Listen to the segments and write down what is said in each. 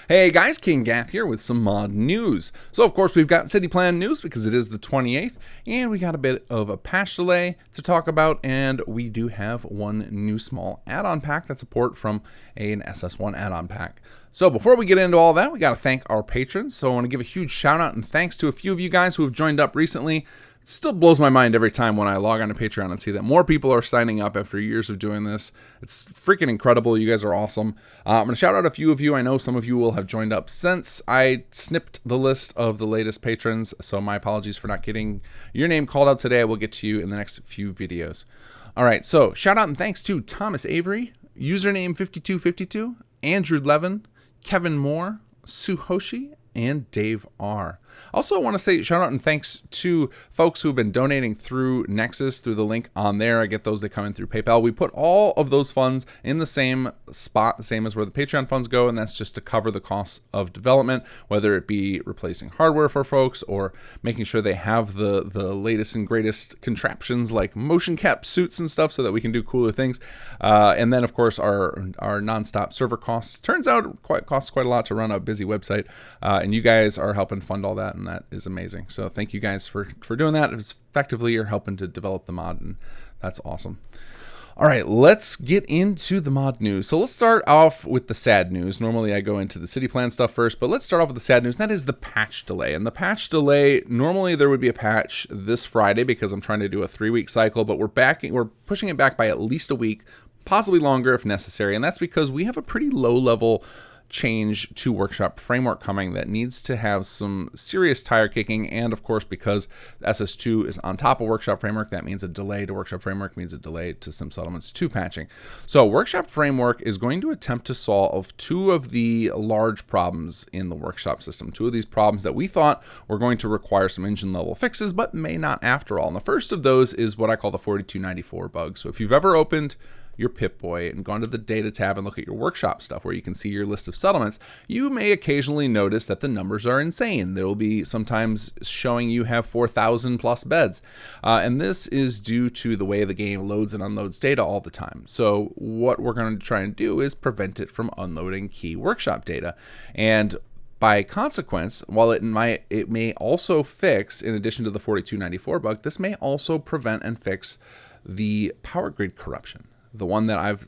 Hey guys, kinggath here with some mod news. So of course we've got city plan news because it is the 28th, and we got a bit of a patch delay to talk about, and we do have one new small add-on pack that's a port from an SS1 add-on pack. So before we get into all that, we got to thank our patrons. So I want to give a huge shout out and thanks to a few of you guys who have joined up recently. It still blows my mind every time when I log on to Patreon and see that more people are signing up after years of doing this. It's freaking incredible. You guys are awesome. I'm going to shout out a few of you. I know some of you will have joined up since I snipped the list of the latest patrons, so my apologies for not getting your name called out today. I will get to you in the next few videos. All right, so shout out and thanks to Thomas Avery, username 5252, Andrew Levin, Kevin Moore, Suhoshi, and Dave R. Also want to say shout out and thanks to folks who have been donating through Nexus, through the link on there. I get those, they come in through PayPal. We put all of those funds in the same spot, the same as where the Patreon funds go, and that's just to cover the costs of development, whether it be replacing hardware for folks or making sure they have the latest and greatest contraptions like motion cap suits and stuff so that we can do cooler things. And then of course our nonstop server costs. Turns out it costs quite a lot to run a busy website, and you guys are helping fund all that, and that is amazing. So thank you guys for doing that. It's effectively you're helping to develop the mod, and that's awesome. All right, let's get into the mod news. So let's start off with the sad news. Normally I go into the city plan stuff first, but let's start off with the sad news. That is the patch delay. And the patch delay, normally there would be a patch this Friday because I'm trying to do a 3-week cycle, but we're pushing it back by at least a week, possibly longer if necessary. And that's because we have a pretty low level change to Workshop Framework coming that needs to have some serious tire kicking, and of course because SS2 is on top of Workshop Framework, that means a delay to Workshop Framework means a delay to SimSettlements 2 patching. So Workshop Framework is going to attempt to solve two of the large problems in the Workshop system, two of these problems that we thought were going to require some engine level fixes but may not after all. And the first of those is what I call the 4294 bug. So if you've ever opened your Pip-Boy and gone to the data tab and look at your workshop stuff where you can see your list of settlements, you may occasionally notice that the numbers are insane. There will be sometimes showing you have 4,000 plus beds. And this is due to the way the game loads and unloads data all the time. So what we're going to try and do is prevent it from unloading key workshop data. And by consequence, while it may also fix, in addition to the 4294 bug, this may also prevent and fix the power grid corruption. The one that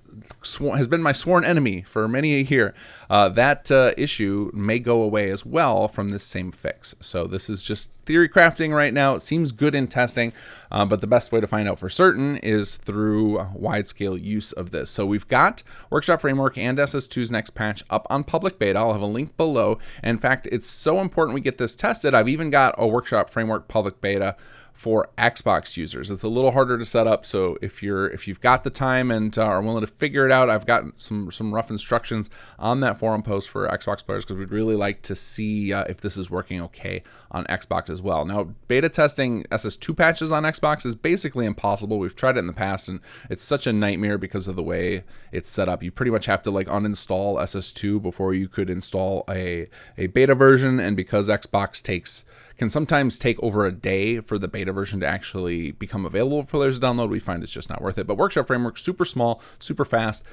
has been my sworn enemy for many a year. That issue may go away as well from this same fix. So this is just theory crafting right now. It seems good in testing, but the best way to find out for certain is through wide-scale use of this. So we've got Workshop Framework and SS2's next patch up on public beta. I'll have a link below. In fact, it's so important we get this tested. I've even got a Workshop Framework public beta for Xbox users. It's a little harder to set up, so if you've got the time and are willing to figure it out, I've got some rough instructions on that forum post for Xbox players because we'd really like to see if this is working okay on Xbox as well. Now, beta testing SS2 patches on Xbox is basically impossible. We've tried it in the past, and it's such a nightmare because of the way it's set up. You pretty much have to like uninstall SS2 before you could install a beta version, and because Xbox can sometimes take over a day for the beta version to actually become available for players to download, we find it's just not worth it. But Workshop Framework, super small, super fast,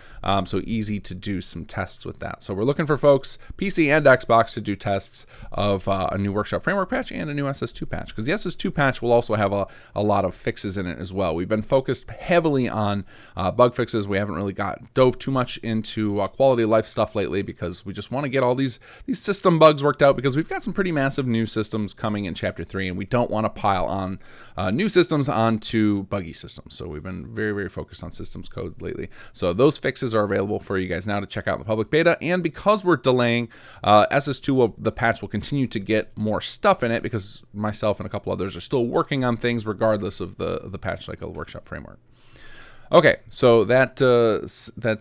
so easy to do some tests with that. So we're looking for folks, PC and Xbox, to do tests of a new Workshop Framework patch and a new SS2 patch, because the SS2 patch will also have a lot of fixes in it as well. We've been focused heavily on bug fixes. We haven't really dove too much into quality of life stuff lately because we just want to get all these system bugs worked out, because we've got some pretty massive new systems coming in Chapter 3, and we don't want to pile on new systems onto buggy systems. So we've been very, very focused on systems code lately. So those fixes are available for you guys now to check out in the public beta. And because we're delaying, SS2 the patch will continue to get more stuff in it, because myself and a couple others are still working on things regardless of the patch cycle Workshop Framework. Okay, so that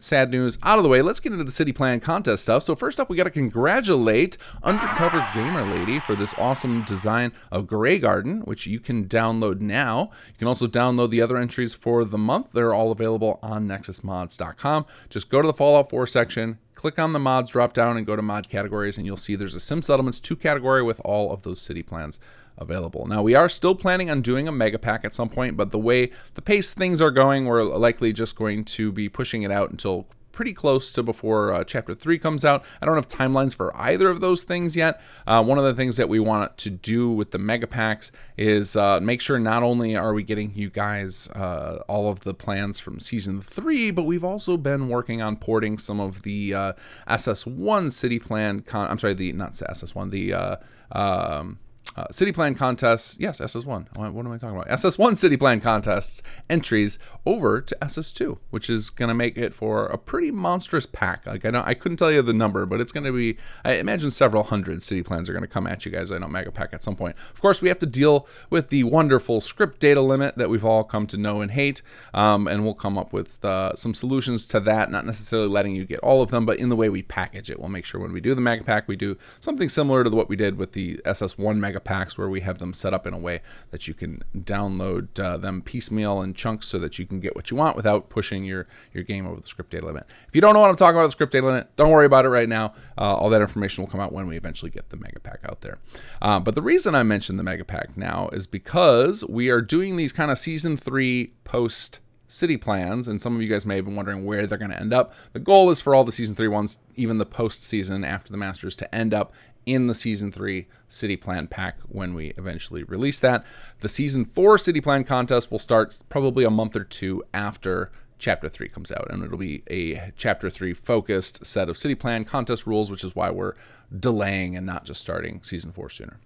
sad news out of the way. Let's get into the city plan contest stuff. So first up, we got to congratulate Undercover Gamer Lady for this awesome design of Grey Garden, which you can download now. You can also download the other entries for the month. They're all available on nexusmods.com. Just go to the Fallout 4 section, click on the mods drop down, and go to mod categories, and you'll see there's a SimSettlements 2 category with all of those city plans available. Now, we are still planning on doing a mega pack at some point, but the way the pace things are going, we're likely just going to be pushing it out until pretty close to before Chapter 3 comes out. I don't have timelines for either of those things yet. One of the things that we want to do with the mega packs is make sure not only are we getting you guys all of the plans from Season 3, but we've also been working on porting some of the SS1 city plan, not SS1, the city plan contests, yes, SS1. What am I talking about? SS1 city plan contests entries over to SS2, which is going to make it for a pretty monstrous pack. Like I couldn't tell you the number, but it's going to be, I imagine several hundred city plans are going to come at you guys. I know Mega Pack at some point. Of course, we have to deal with the wonderful script data limit that we've all come to know and hate, and we'll come up with some solutions to that. Not necessarily letting you get all of them, but in the way we package it, we'll make sure when we do the Mega Pack, we do something similar to what we did with the SS1 Mega Packs, where we have them set up in a way that you can download them piecemeal in chunks so that you can get what you want without pushing your game over the script data limit. If you don't know what I'm talking about, the script data limit, don't worry about it right now. All that information will come out when we eventually get the Mega Pack out there. But the reason I mentioned the Mega Pack now is because we are doing these kind of Season 3 post city plans, and some of you guys may have been wondering where they're going to end up. The goal is for all the Season 3 ones, even the post-season after the Masters, to end up in the Season 3 city plan pack when we eventually release that. The Season 4 city plan contest will start probably a month or two after Chapter 3 comes out, and it'll be a Chapter 3 focused set of city plan contest rules, which is why we're delaying and not just starting Season 4 sooner.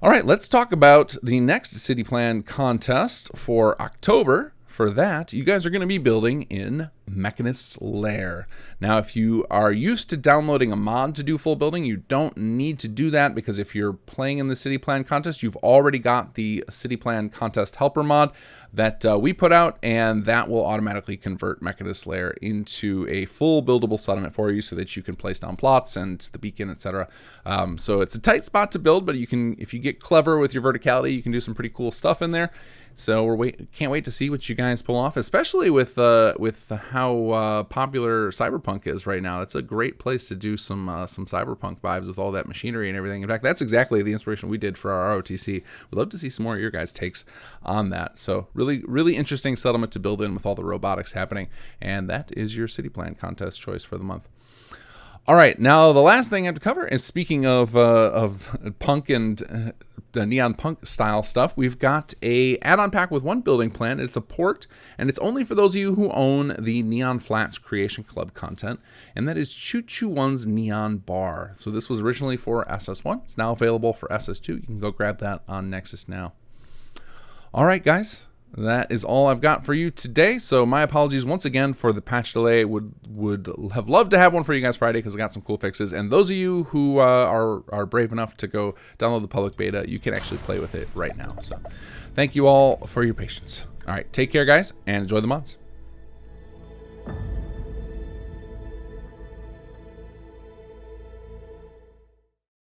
All right, let's talk about the next city plan contest for October. For that, you guys are going to be building in Mechanist's Lair. Now, if you are used to downloading a mod to do full building, you don't need to do that, because if you're playing in the City Plan contest, you've already got the City Plan contest helper mod that we put out, and that will automatically convert Mechanist's Lair into a full buildable settlement for you so that you can place down plots and the beacon, etc. So it's a tight spot to build, but you can, if you get clever with your verticality, you can do some pretty cool stuff in there. So can't wait to see what you guys pull off, especially with how popular Cyberpunk is right now. It's a great place to do some Cyberpunk vibes with all that machinery and everything. In fact, that's exactly the inspiration we did for our ROTC. We'd love to see some more of your guys' takes on that. So really interesting settlement to build in with all the robotics happening, and that is your city plan contest choice for the month. All right, now the last thing I have to cover is, speaking of punk and neon punk style stuff, we've got a add-on pack with one building plan. It's a port, and it's only for those of you who own the Neon Flats Creation Club content, and that is Choo Choo One's Neon Bar. So this was originally for SS1. It's now available for SS2. You can go grab that on Nexus now. All right, guys. That is all I've got for you today. So my apologies once again for the patch delay. Would have loved to have one for you guys Friday because I got some cool fixes. And those of you who are brave enough to go download the public beta, you can actually play with it right now. So thank you all for your patience. All right, take care, guys, and enjoy the mods.